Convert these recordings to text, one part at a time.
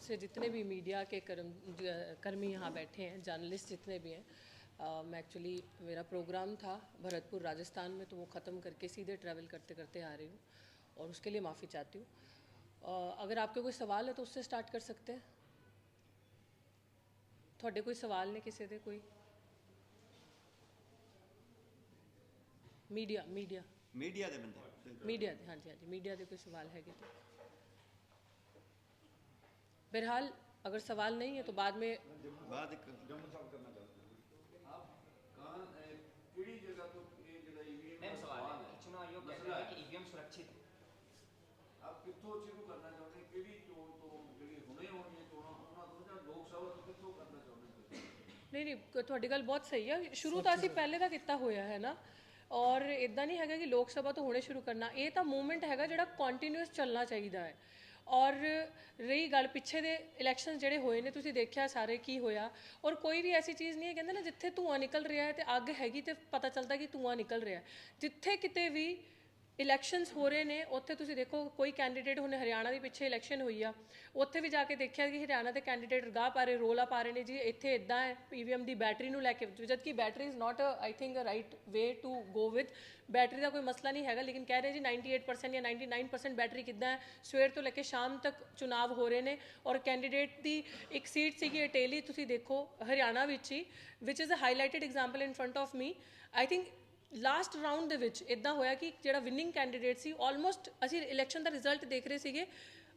से जितने भी मीडिया के कर्मी यहाँ बैठे हैं, जर्नलिस्ट जितने भी हैं, मैं एक्चुअली मेरा प्रोग्राम था भरतपुर राजस्थान में, तो वो ख़त्म करके सीधे ट्रैवल करते करते आ रही हूँ और उसके लिए माफ़ी चाहती हूँ। अगर आपके कोई सवाल है तो उससे स्टार्ट कर सकते हैं। थोड़े कोई सवाल ने किसी दे कोई मीडिया मीडिया मीडिया दे बंदे मीडिया हाँ जी मीडिया के कोई सवाल है तो बहरहाल अगर सवाल नहीं है तो बाद में चुनाव आयोग कहता है कि ईवीएम सुरक्षित है। आप कित्थों शुरू करना चाहते हैं केड़ी चोण तो ਜਿਹੜੀ ਹੁਣੇ ਹੋਣੀ ਹੈ ਚੋਣਾਂ ਉਹਨਾਂ ਤੋਂ ਜਾਂ ਲੋਕ ਸਭਾ ਤੋਂ ਕਿੱਥੋਂ ਕਰਨਾ ਚਾਹੁੰਦੇ ਹੋ? नहीं ਤੁਹਾਡੀ ਗੱਲ ਬਹੁਤ ਸਹੀ ਹੈ। ਸ਼ੁਰੂ ਤਾਂ ਅਸੀਂ ਪਹਿਲੇ ਦਾ ਕੀਤਾ ਹੋਇਆ ਹੈ ਨਾ, ਔਰ ਇਦਾਂ ਨਹੀਂ ਹੈਗਾ ਕਿ ਲੋਕ ਸਭਾ ਤੋਂ ਹੁਣੇ ਸ਼ੁਰੂ ਕਰਨਾ। ਇਹ ਤਾਂ ਮੂਵਮੈਂਟ ਹੈਗਾ ਜਿਹੜਾ ਕੰਟੀਨਿਊਸ ਚੱਲਣਾ ਚਾਹੀਦਾ ਹੈ। ਔਰ ਰਹੀ ਗੱਲ ਪਿੱਛੇ ਦੇ ਇਲੈਕਸ਼ਨ ਜਿਹੜੇ ਹੋਏ ਨੇ, ਤੁਸੀਂ ਦੇਖਿਆ ਸਾਰੇ ਕੀ ਹੋਇਆ। ਔਰ ਕੋਈ ਵੀ ਐਸੀ ਚੀਜ਼ ਨਹੀਂ ਹੈ, ਕਹਿੰਦੇ ਨਾ ਜਿੱਥੇ ਧੂੰਆਂ ਨਿਕਲ ਰਿਹਾ ਹੈ ਤੇ ਅੱਗ ਹੈਗੀ ਤੇ ਪਤਾ ਚੱਲਦਾ ਕਿ ਧੂੰਆਂ ਨਿਕਲ ਰਿਹਾ। ਜਿੱਥੇ ਕਿਤੇ ਵੀ ਇਲੈਕਸ਼ਨਸ ਹੋ ਰਹੇ ਨੇ ਉੱਥੇ ਤੁਸੀਂ ਦੇਖੋ ਕੋਈ ਕੈਂਡੀਡੇਟ, ਹੁਣ ਹਰਿਆਣਾ ਦੇ ਪਿੱਛੇ ਇਲੈਕਸ਼ਨ ਹੋਈ ਆ, ਉੱਥੇ ਵੀ ਜਾ ਕੇ ਦੇਖਿਆ ਕਿ ਹਰਿਆਣਾ ਦੇ ਕੈਂਡੀਡੇਟ ਰਗਾਹ ਪਾ ਰਹੇ, ਰੋਲਾ ਪਾ ਰਹੇ ਨੇ ਜੀ ਇੱਥੇ ਇੱਦਾਂ ਹੈ ਈਵੀਐਮ ਦੀ ਬੈਟਰੀ ਨੂੰ ਲੈ ਕੇ, ਜਦ ਕਿ battery is not I think right way to go with. Battery ਦਾ ਕੋਈ ਮਸਲਾ ਨਹੀਂ ਹੈਗਾ, ਲੇਕਿਨ ਕਹਿ ਰਹੇ ਜੀ 98% ਜਾਂ 99% ਬੈਟਰੀ ਕਿੱਦਾਂ ਹੈ। ਸਵੇਰ ਤੋਂ ਲੈ ਕੇ ਸ਼ਾਮ ਤੱਕ ਚੁਣਾਵ ਹੋ ਰਹੇ ਨੇ ਔਰ ਕੈਂਡੀਡੇਟ ਦੀ ਇੱਕ ਸੀਟ ਸੀਗੀ ਅਟੇਲੀ, ਤੁਸੀਂ ਦੇਖੋ ਹਰਿਆਣਾ ਵਿੱਚ ਹੀ, which is a highlighted example in front of me. I think last round ਦੇ ਵਿੱਚ ਇੱਦਾਂ ਹੋਇਆ ਕਿ ਜਿਹੜਾ ਵਿਨਿੰਗ ਕੈਂਡੀਡੇਟ ਸੀ, ਆਲਮੋਸਟ ਅਸੀਂ ਇਲੈਕਸ਼ਨ ਦਾ ਰਿਜ਼ਲਟ ਦੇਖ ਰਹੇ ਸੀਗੇ,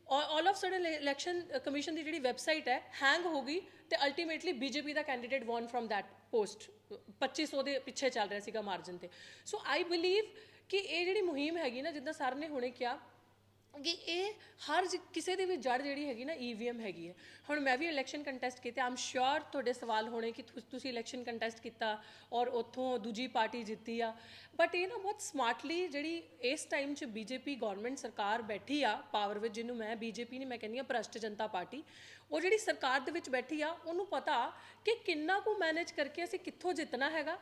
all of sudden election commission ਦੀ ਜਿਹੜੀ ਵੈਬਸਾਈਟ ਹੈ ਹੈਂਗ ਹੋ ਗਈ ਤੇ ਅਲਟੀਮੇਟਲੀ ਬੀਜੇਪੀ ਦਾ candidate won from that post. 2500 ਦੇ ਪਿੱਛੇ ਚੱਲ ਰਿਹਾ ਸੀਗਾ ਮਾਰਜਨ ਤੇ। ਸੋ ਆਈ ਬਿਲੀਵ ਕਿ ਇਹ ਜਿਹੜੀ ਮੁਹਿੰਮ ਹੈਗੀ ਨਾ, ਜਿੱਦਾਂ ਸਰ ਨੇ ਹੁਣੇ ਕਿਹਾ ਕਿ ਇਹ ਹਰ ਕਿਸੇ ਦੀ ਵੀ ਜੜ ਜਿਹੜੀ ਹੈਗੀ ਨਾ ਈਵੀਐਮ ਹੈਗੀ ਹੈ। ਹੁਣ ਮੈਂ ਵੀ ਇਲੈਕਸ਼ਨ ਕੰਟੈਸਟ ਕੀਤੇ, ਆਮ ਸ਼ੋਰ ਤੁਹਾਡੇ ਸਵਾਲ ਹੋਣੇ ਕਿ ਤੁਸੀਂ ਇਲੈਕਸ਼ਨ ਕੰਟੈਸਟ ਕੀਤਾ ਔਰ ਉੱਥੋਂ ਦੂਜੀ ਪਾਰਟੀ ਜਿੱਤੀ ਆ। ਬਟ ਇਹ ਨਾ ਬਹੁਤ ਸਮਾਰਟਲੀ ਜਿਹੜੀ ਇਸ ਟਾਈਮ 'ਚ ਬੀਜੇਪੀ ਗੌਰਮੈਂਟ ਸਰਕਾਰ ਬੈਠੀ ਆ ਪਾਵਰ ਵਿੱਚ, ਜਿਹਨੂੰ ਮੈਂ ਬੀਜੇਪੀ ਨਹੀਂ, ਮੈਂ ਕਹਿੰਦੀ ਹਾਂ ਭ੍ਰਸ਼ਟ ਜਨਤਾ ਪਾਰਟੀ, ਉਹ ਜਿਹੜੀ ਸਰਕਾਰ ਦੇ ਵਿੱਚ ਬੈਠੀ ਆ, ਉਹਨੂੰ ਪਤਾ ਕਿ ਕਿੰਨਾ ਕੁ ਮੈਨੇਜ ਕਰਕੇ ਅਸੀਂ ਕਿੱਥੋਂ ਜਿੱਤਣਾ ਹੈਗਾ,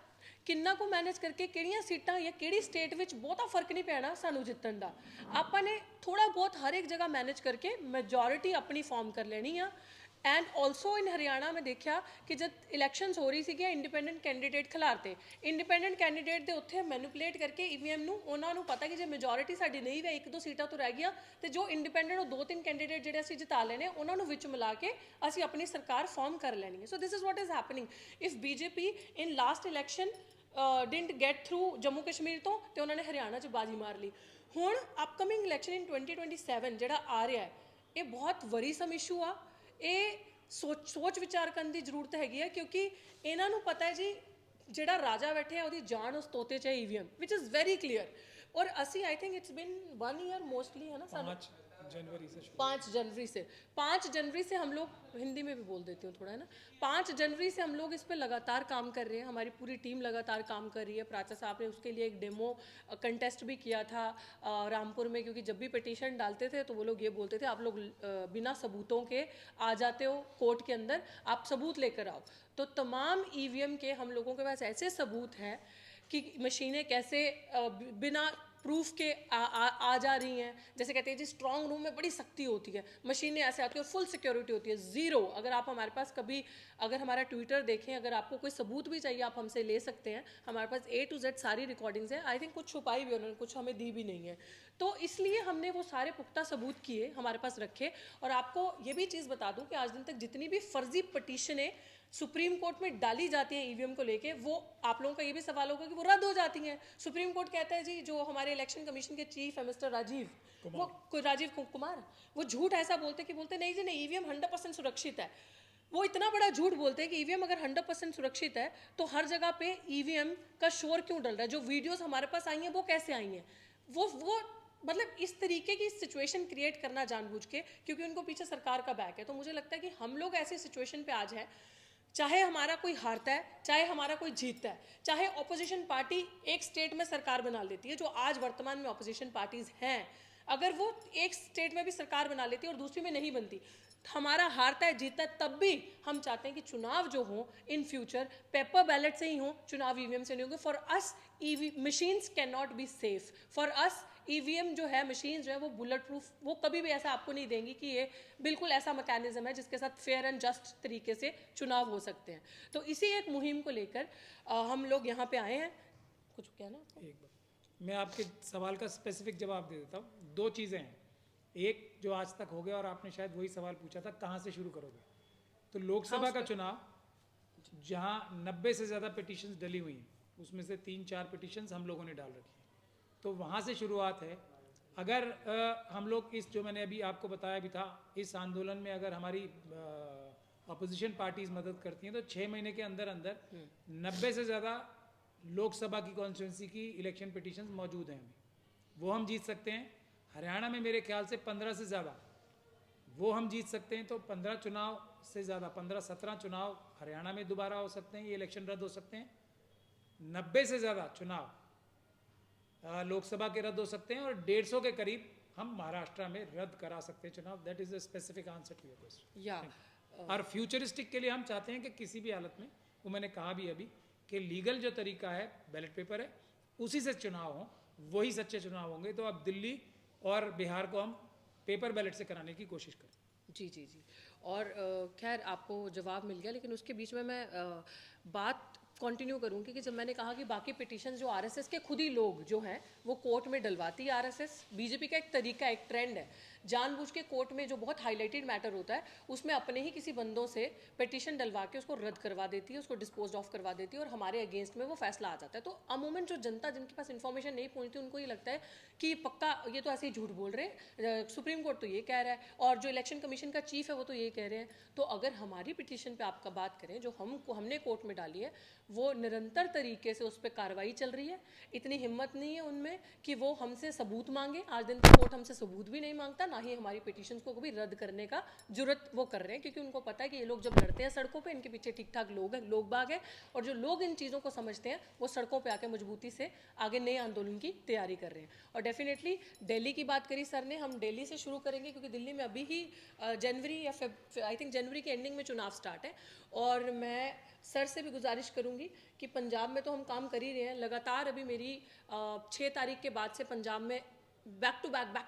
ਕਿੰਨਾ ਕੁ ਮੈਨੇਜ ਕਰਕੇ ਕਿਹੜੀਆਂ ਸੀਟਾਂ ਜਾਂ ਕਿਹੜੀ ਸਟੇਟ ਵਿੱਚ ਬਹੁਤਾ ਫਰਕ ਨਹੀਂ ਪੈਣਾ ਸਾਨੂੰ ਜਿੱਤਣ ਦਾ। ਆਪਾਂ ਨੇ ਥੋੜਾ ਬਹੁਤ ਹਰ ਇੱਕ ਜਗ੍ਹਾ ਮੈਨੇਜ ਕਰਕੇ ਮੈਜੋਰਿਟੀ ਆਪਣੀ ਫਾਰਮ ਕਰ ਲੈਣੀ ਆ। ਐਂਡ ਆਲਸੋ ਇਨ ਹਰਿਆਣਾ ਮੈਂ ਦੇਖਿਆ ਕਿ ਜਦ ਇਲੈਕਸ਼ਨਸ ਹੋ ਰਹੀ ਸੀਗੀਆਂ, ਇੰਡੀਪੈਂਡੈਂਟ ਕੈਂਡੀਡੇਟ ਖਿਲਾਰਤੇ, ਇੰਡੀਪੈਂਡੈਂਟ ਕੈਂਡੀਡੇਟ ਦੇ ਉੱਥੇ ਮੈਨੂਪੂਲੇਟ ਕਰਕੇ ਈਵੀਐਮ ਨੂੰ, ਉਹਨਾਂ ਨੂੰ ਪਤਾ ਕਿ ਜੇ ਮੈਜੋਰਿਟੀ ਸਾਡੀ ਨਹੀਂ ਵੀ 1-2 ਸੀਟਾਂ ਤੋਂ ਰਹਿ ਗਈਆਂ ਤੇ ਜੋ ਇੰਡੀਪੈਂਡੈਂਟ ਉਹ 2-3 ਕੈਂਡੀਡੇਟ ਜਿਹੜੇ ਅਸੀਂ ਜਿਤਾ ਲੈਣੇ, ਉਹਨਾਂ ਨੂੰ ਵਿੱਚ ਮਿਲਾ ਕੇ ਅਸੀਂ ਆਪਣੀ ਸਰਕਾਰ ਫਾਰਮ ਕਰ ਲੈਣੀ ਹੈ। So this is what is happening. If BJP in last election didn't get through Jammu Kashmir ਤੋਂ, ਤੇ ਉਹਨਾਂ ਨੇ ਹਰਿਆਣਾ 'ਚ ਬਾਜੀ ਮਾਰ ਲਈ। ਹੁਣ ਅਪਕਮਿੰਗ ਇਲੈਕਸ਼ਨ ਇਨ 2027 ਜਿਹੜਾ ਆ ਰਿਹਾ ਹੈ, ਇਹ ਬਹੁਤ ਵਰੀਸਮ ਇਸ਼ੂ ਆ। ਇਹ ਸੋਚ ਵਿਚਾਰ ਕਰਨ ਦੀ ਜ਼ਰੂਰਤ ਹੈਗੀ ਹੈ, ਕਿਉਂਕਿ ਇਹਨਾਂ ਨੂੰ ਪਤਾ ਹੈ ਜੀ ਜਿਹੜਾ ਰਾਜਾ ਬੈਠੇ ਆ ਉਹਦੀ ਜਾਨ ਉਸ ਤੋਤੇ 'ਚ ਹੈ EVM, which is very clear. और ਅਸੀਂ I think it's been 1 year mostly है ना, 5 जनवरी से हम लोग, हिंदी में भी बोल देती हूँ थोड़ा है ना, 5 जनवरी से हम लोग इस पर लगातार काम कर रहे हैं। हमारी पूरी टीम लगातार काम कर रही है। प्राचा साहब ने उसके लिए एक डेमो कंटेस्ट भी किया था रामपुर में, क्योंकि जब भी पिटीशन डालते थे तो वो लोग ये बोलते थे आप लोग बिना सबूतों के आ जाते हो कोर्ट के अंदर, आप सबूत लेकर आओ। तो तमाम ईवीएम के हम लोगों के पास ऐसे सबूत हैं कि मशीनें कैसे बिना प्रूफ के आ जा रही हैं। जैसे कहते हैं जी स्ट्रॉन्ग रूम में बड़ी सख्ती होती है, मशीनें ऐसे आती है और फुल सिक्योरिटी होती है, ज़ीरो। अगर आप हमारे पास कभी, अगर हमारा ट्विटर देखें, अगर आपको कोई सबूत भी चाहिए आप हमसे ले सकते हैं। हमारे पास A to Z सारी रिकॉर्डिंग्स हैं। आई थिंक कुछ छुपाई भी उन्होंने, कुछ हमें दी भी नहीं है। तो इसलिए हमने वो सारे पुख्ता सबूत किए, हमारे पास रखे। और आपको ये भी चीज़ बता दूँ कि आज दिन तक जितनी भी फर्जी पटिशनें सुप्रीम कोर्ट में डाली जाती हैं ईवीएम को लेके, वो आप लोगों का ये भी सवाल होगा कि वो रद्द हो जाती हैं। सुप्रीम कोर्ट कहता है जी, जो हमारे इलेक्शन कमीशन के चीफ है मिस्टर राजीव कुमार, वो झूठ ऐसा बोलते कि बोलते नहीं जी नहीं, ईवीएम 100% सुरक्षित है। वो इतना बड़ा झूठ बोलते हैं कि ईवीएम अगर 100% सुरक्षित है तो हर जगह पे ईवीएम का शोर क्यों डल रहा है। जो वीडियोस हमारे पास आई हैं वो कैसे आई हैं, वो मतलब इस तरीके की सिचुएशन क्रिएट करना जानबूझ के, क्योंकि उनको पीछे सरकार का बैक है। तो मुझे लगता है कि हम लोग ऐसी सिचुएशन पे आज हैं, चाहे हमारा कोई हारता है, चाहे हमारा कोई जीतता है, चाहे ऑपोजिशन पार्टी एक स्टेट में सरकार बना लेती है, जो आज वर्तमान में ऑपोजिशन पार्टीज हैं, अगर वो एक स्टेट में भी सरकार बना लेती है और दूसरी में नहीं बनती, हमारा हारता है जीतता है, तब भी हम चाहते हैं कि चुनाव जो हो इन फ्यूचर पेपर बैलेट से ही हो, चुनाव ईवीएम से नहीं होंगे। For us EV machines can not be safe, for us EVM जो है, मशीन जो है वो बुलेट प्रूफ, वो कभी भी ऐसा आपको नहीं देंगी कि ये बिल्कुल ऐसा मैकेनिज्म है जिसके साथ फेयर एंड जस्ट तरीके से चुनाव हो सकते हैं। तो इसी एक मुहिम को लेकर हम लोग यहाँ पे आए हैं। कुछ कहना आपको? एक बार मैं आपके सवाल का स्पेसिफिक जवाब दे देता हूँ। दो चीज़ें हैं, एक जो आज तक हो गया और आपने शायद वही सवाल पूछा था कहाँ से शुरू करोगे। तो लोकसभा का चुनाव जहाँ 90 से ज़्यादा पिटिशन्स डली हुई हैं, उसमें से 3-4 पिटिशन्स हम लोगों ने डाल रखी हैं, तो वहाँ से शुरुआत है। अगर हम लोग इस, जो मैंने अभी आपको बताया भी था, इस आंदोलन में अगर हमारी अपोजिशन पार्टीज मदद करती हैं तो 6 महीने के अंदर अंदर 90 से ज़्यादा लोकसभा की कॉन्स्टिट्यूंसी की इलेक्शन पिटिशन्स मौजूद हैं, अभी वो हम जीत सकते हैं। हरियाणा में मेरे ख्याल से 15 से ज़्यादा वो हम जीत सकते हैं। तो 15 चुनाव से ज़्यादा, 15-17 चुनाव हरियाणा में दोबारा हो सकते हैं, ये इलेक्शन रद्द हो सकते हैं। 90 से ज़्यादा चुनाव लोकसभा के रद्द हो सकते हैं और 150 के करीब हम महाराष्ट्र में रद्द करा सकते हैं चुनाव। That is the specific answer to your question. या और फ्यूचरिस्टिक के लिए हम चाहते हैं कि किसी भी हालत में, वो मैंने कहा भी अभी, कि लीगल जो तरीका है, बैलेट पेपर है, उसी से चुनाव हो, वही सच्चे चुनाव होंगे। तो अब दिल्ली और बिहार को हम पेपर बैलेट से कराने की कोशिश करें। जी जी जी। और खैर आपको जवाब मिल गया, लेकिन उसके बीच में मैं बात कंटिन्यू करूंगी कि जब मैंने कहा कि बाकी पिटीशन जो आरएसएस के खुद ही लोग जो हैं वो कोर्ट में डलवाती है आरएसएस, बीजेपी का एक तरीका, एक ट्रेंड है, जानबूझ के कोर्ट में जो बहुत हाईलाइटेड मैटर होता है उसमें अपने ही किसी बंदों से पिटीशन डलवा के उसको रद्द करवा देती है, उसको डिस्पोज ऑफ करवा देती है और हमारे अगेंस्ट में वो फैसला आ जाता है। तो अमूमन जो जनता, जिनके पास इन्फॉर्मेशन नहीं पहुंचती, उनको ये लगता है कि पक्का ये तो ऐसे ही झूठ बोल रहे हैं, सुप्रीम कोर्ट तो ये कह रहा है और जो इलेक्शन कमीशन का चीफ है वो तो ये कह रहे हैं। तो अगर हमारी पिटीशन पे आपका बात करें जो हमने कोर्ट में डाली है, वो निरंतर तरीके से उस पर कार्रवाई चल रही है। इतनी हिम्मत नहीं है उनमें कि वो हमसे सबूत मांगे। आज दिन तक कोर्ट हमसे सबूत भी नहीं मांगता, ना ही हमारी पिटीशंस को कभी रद्द करने का जुर्रत वो कर रहे हैं, क्योंकि उनको पता है कि ये लोग जब लड़ते हैं सड़कों पे, इनके पीछे ठीक ठाक लोग बाग हैं और जो लोग इन चीज़ों को समझते हैं वो सड़कों पे आके मजबूती से आगे नए आंदोलन की तैयारी कर रहे हैं। और डेफिनेटली दिल्ली की बात करी सर ने, हम दिल्ली से शुरू करेंगे क्योंकि दिल्ली में अभी ही जनवरी या आई थिंक जनवरी के एंडिंग में चुनाव स्टार्ट है। और मैं सर से भी गुजारिश करूंगी कि पंजाब में तो हम काम कर ही रहे हैं लगातार। अभी मेरी 6 तारीख के बाद से पंजाब में बैक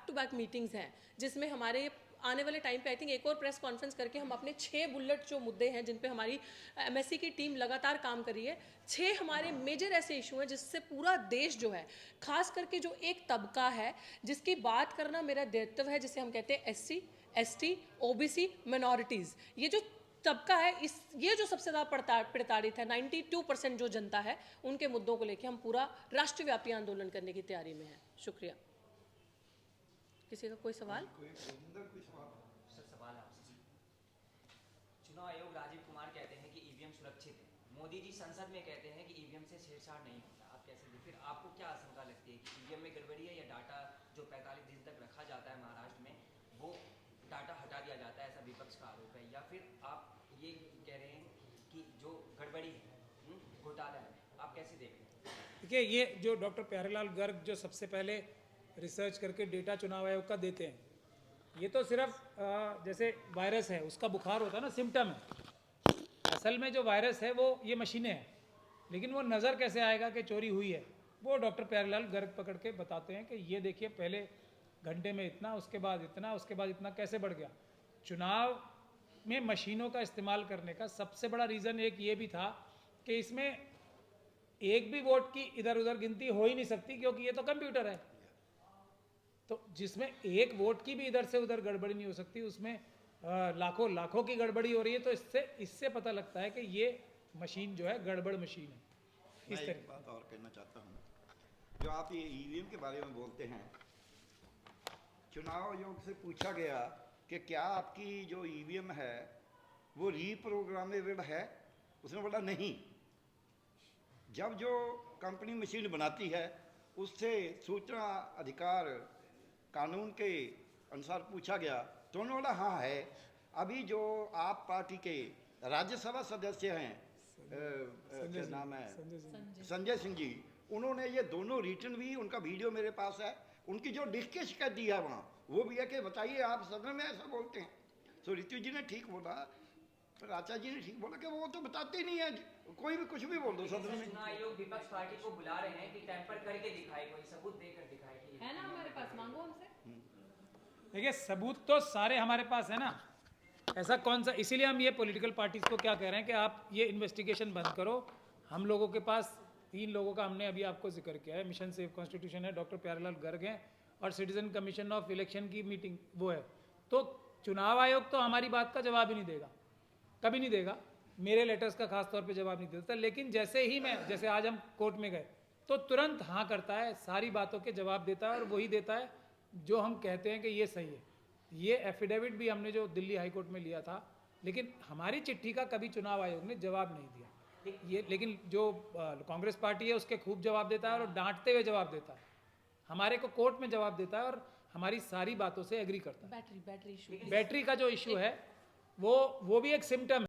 टू बैक मीटिंग्स हैं, जिसमें हमारे आने वाले टाइम पे आई थिंक एक और प्रेस कॉन्फ्रेंस करके हम अपने 6 बुलेट जो मुद्दे हैं जिन पे हमारी एमएससी की टीम लगातार काम कर रही है, 6 हमारे मेजर ऐसे इशू हैं जिससे पूरा देश जो है, खास करके जो एक तबका है जिसकी बात करना मेरा दायित्व है, जिसे हम कहते हैं SC ST OBC माइनॉरिटीज़, ये जो तबका है, ये जो सबसे ज़्यादा प्रताड़ित है, 92% जो जनता है, उनके मुद्दों को लेकर हम पूरा राष्ट्रव्यापी आंदोलन करने की तैयारी में हैं। शुक्रिया। किसी का कोई सवाल? सर सवाल आपसे। चुनाव आयोग राजीव कुमार कहते हैं कि ईवीएम सुरक्षित है, मोदी जी संसद में कहते हैं कि ईवीएम से छेड़छाड़ नहीं होता। आप कैसे देखते, फिर आपको क्या आशंका लगती है कि ईवीएम में गड़बड़ी है या डाटा जो 45 दिन तक रखा जाता है महाराष्ट्र में वो डाटा हटा दिया जाता है, ऐसा विपक्ष का आरोप है, या फिर आप ये कह रहे हैं कि जो गड़बड़ी है, घोटाला है, आप कैसे देख रहे हैं? देखिए, ये जो डॉक्टर प्यारेलाल गर्ग जो सबसे पहले रिसर्च करके डेटा चुनाव आयोग का देते हैं, ये तो सिर्फ जैसे वायरस है उसका बुखार होता है ना, सिम्टम है। असल में जो वायरस है वो ये मशीनें हैं, लेकिन वो नज़र कैसे आएगा कि चोरी हुई है, वो डॉक्टर प्यारेलाल गर्ग पकड़ के बताते हैं कि ये देखिए पहले घंटे में इतना, उसके बाद इतना, उसके बाद इतना, कैसे बढ़ गया। चुनाव में मशीनों का इस्तेमाल करने का सबसे बड़ा रीज़न एक ये भी था कि इसमें एक भी वोट की इधर उधर गिनती हो ही नहीं सकती, क्योंकि ये तो कंप्यूटर है। तो जिसमें एक वोट की भी इधर से उधर गड़बड़ी नहीं हो सकती, उसमें लाखों की गड़बड़ी हो रही है। तो इससे पता लगता है कि ये मशीन जो है गड़बड़ मशीन है। मैं एक बात और कहना चाहता हूँ, जो आप ये ईवीएम के बारे में बोलते हैं, चुनाव आयोग से पूछा गया कि क्या आपकी जो ईवीएम है वो रीप्रोग्रामेबल है, उसने बोला नहीं। जब जो कंपनी मशीन बनाती है उससे सूचना अधिकार कानून के अनुसार पूछा गया तो उन्होंने बोला हाँ है। अभी जो आप पार्टी के राज्यसभा सदस्य हैं, क्या नाम है, संजय सिंह जी, उन्होंने ये दोनों रिटर्न भी, उनका वीडियो मेरे पास है, उनकी जो लिख के शिकायत दी है वहाँ, वो भी है कि बताइए आप सदन में ऐसा बोलते हैं। तो ऋतु जी ने ठीक बोला, पर आचार्य जी ने ठीक बोला कि वो तो बताते ही नहीं है, कोई भी कुछ भी बोल दो सदन में। चुनाव आयोग विपक्ष पार्टी को बुला रहे हैं कि टेम्पर करके दिखाए, कोई सबूत देकर दिखाए कि है ना हमारे पास, मांगो हमसे। देखिए सबूत तो सारे हमारे पास है ना, ऐसा कौन सा, इसीलिए हम ये पॉलिटिकल पार्टीज को क्या कह रहे हैं कि आप ये इन्वेस्टिगेशन बंद करो। हम लोगों के पास 3 लोगों का हमने अभी आपको जिक्र किया है, मिशन सेव कॉन्स्टिट्यूशन है, डॉक्टर प्यारेलाल गर्ग हैं, और सिटीजन कमीशन ऑफ इलेक्शन की मीटिंग वो है। तो चुनाव आयोग तो हमारी बात का जवाब ही नहीं देगा, कभी नहीं देगा, मेरे लेटर्स का खास तौर पे जवाब नहीं देता। लेकिन जैसे ही मैं, जैसे आज हम कोर्ट में गए तो तुरंत हाँ करता है, सारी बातों के जवाब देता है, और वही देता है जो हम कहते हैं कि ये सही है। ये एफिडेविट भी हमने जो दिल्ली हाई कोर्ट में लिया था, लेकिन हमारी चिट्ठी का कभी चुनाव आयोग ने जवाब नहीं दिया। ये लेकिन जो कांग्रेस पार्टी है उसके खूब जवाब देता है और डांटते हुए जवाब देता है, हमारे को कोर्ट में जवाब देता है और हमारी सारी बातों से एग्री करता है। बैटरी इशू, बैटरी का जो इशू है वो भी एक सिम्टम है।